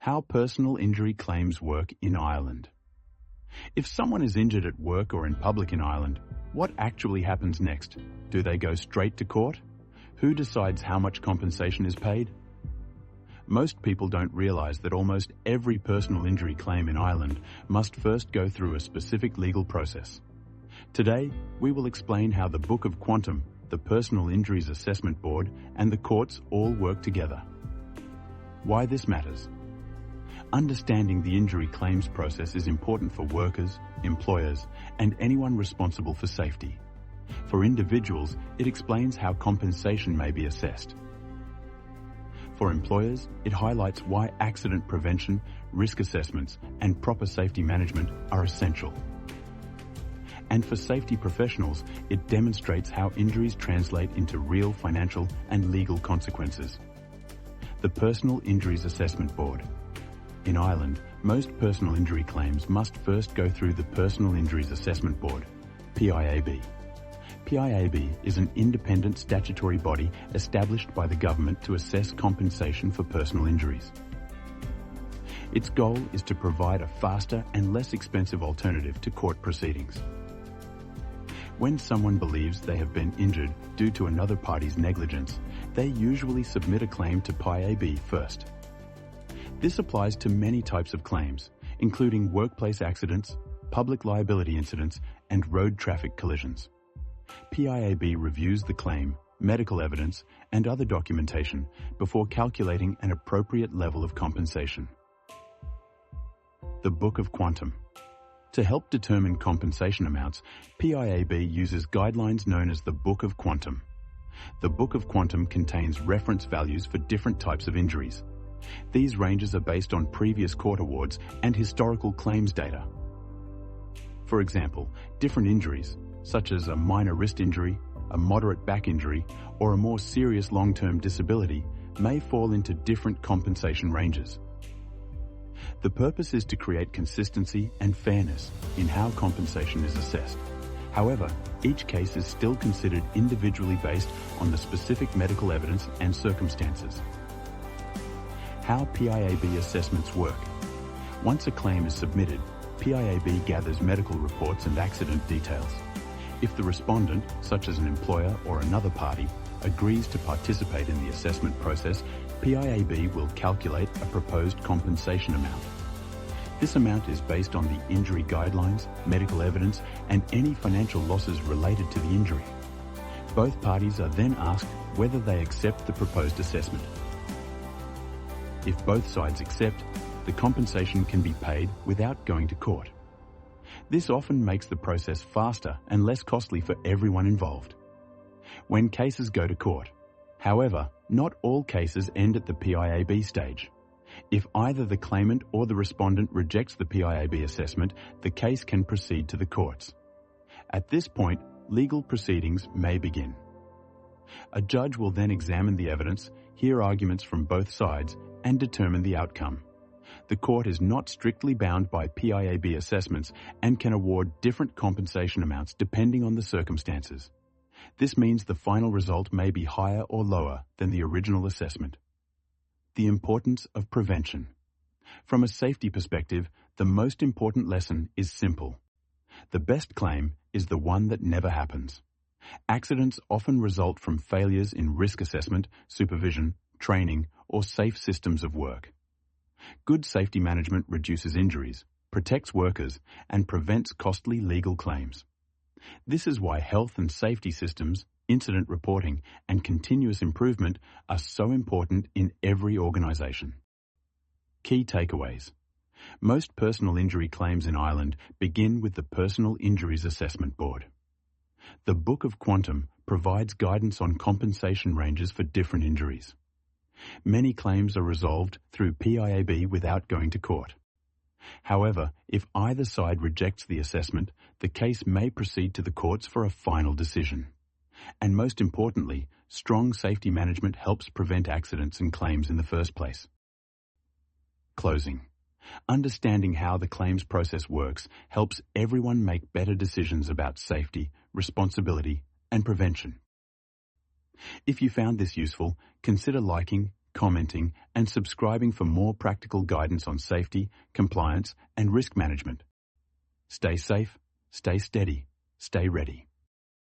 How personal injury claims work in Ireland. If someone is injured at work or in public in Ireland, what actually happens next? Do they go straight to court? Who decides how much compensation is paid? Most people don't realise that almost every personal injury claim in Ireland must first go through a specific legal process. Today, we will explain how the Book of Quantum, the Personal Injuries Assessment Board, and the courts all work together. Why this matters. Understanding the injury claims process is important for workers, employers, and anyone responsible for safety. For individuals, it explains how compensation may be assessed. For employers, it highlights why accident prevention, risk assessments, and proper safety management are essential. And for safety professionals, it demonstrates how injuries translate into real financial and legal consequences. The Personal Injuries Assessment Board. In Ireland, most personal injury claims must first go through the Personal Injuries Assessment Board, PIAB. PIAB is an independent statutory body established by the government to assess compensation for personal injuries. Its goal is to provide a faster and less expensive alternative to court proceedings. When someone believes they have been injured due to another party's negligence, they usually submit a claim to PIAB first. This applies to many types of claims, including workplace accidents, public liability incidents, and road traffic collisions. PIAB reviews the claim, medical evidence, and other documentation before calculating an appropriate level of compensation. The Book of Quantum. To help determine compensation amounts, PIAB uses guidelines known as the Book of Quantum. The Book of Quantum contains reference values for different types of injuries. These ranges are based on previous court awards and historical claims data. For example, different injuries, such as a minor wrist injury, a moderate back injury, or a more serious long-term disability, may fall into different compensation ranges. The purpose is to create consistency and fairness in how compensation is assessed. However, each case is still considered individually based on the specific medical evidence and circumstances. How PIAB assessments work. Once a claim is submitted, PIAB gathers medical reports and accident details. If the respondent, such as an employer or another party, agrees to participate in the assessment process, PIAB will calculate a proposed compensation amount. This amount is based on the injury guidelines, medical evidence, and any financial losses related to the injury. Both parties are then asked whether they accept the proposed assessment. If both sides accept, the compensation can be paid without going to court. This often makes the process faster and less costly for everyone involved. When cases go to court, however, not all cases end at the PIAB stage. If either the claimant or the respondent rejects the PIAB assessment, the case can proceed to the courts. At this point, legal proceedings may begin. A judge will then examine the evidence, hear arguments from both sides, and determine the outcome. The court is not strictly bound by PIAB assessments and can award different compensation amounts depending on the circumstances. This means the final result may be higher or lower than the original assessment. The importance of prevention. From a safety perspective, the most important lesson is simple. The best claim is the one that never happens. Accidents often result from failures in risk assessment, supervision, training, or safe systems of work. Good safety management reduces injuries, protects workers, and prevents costly legal claims. This is why health and safety systems, incident reporting, and continuous improvement are so important in every organisation. Key takeaways. Most personal injury claims in Ireland begin with the Personal Injuries Assessment Board. The Book of Quantum provides guidance on compensation ranges for different injuries. Many claims are resolved through PIAB without going to court. However, if either side rejects the assessment, the case may proceed to the courts for a final decision. And most importantly, strong safety management helps prevent accidents and claims in the first place. Closing. Understanding how the claims process works helps everyone make better decisions about safety, responsibility, and prevention. If you found this useful, consider liking, commenting, and subscribing for more practical guidance on safety, compliance, and risk management. Stay safe, stay steady, stay ready.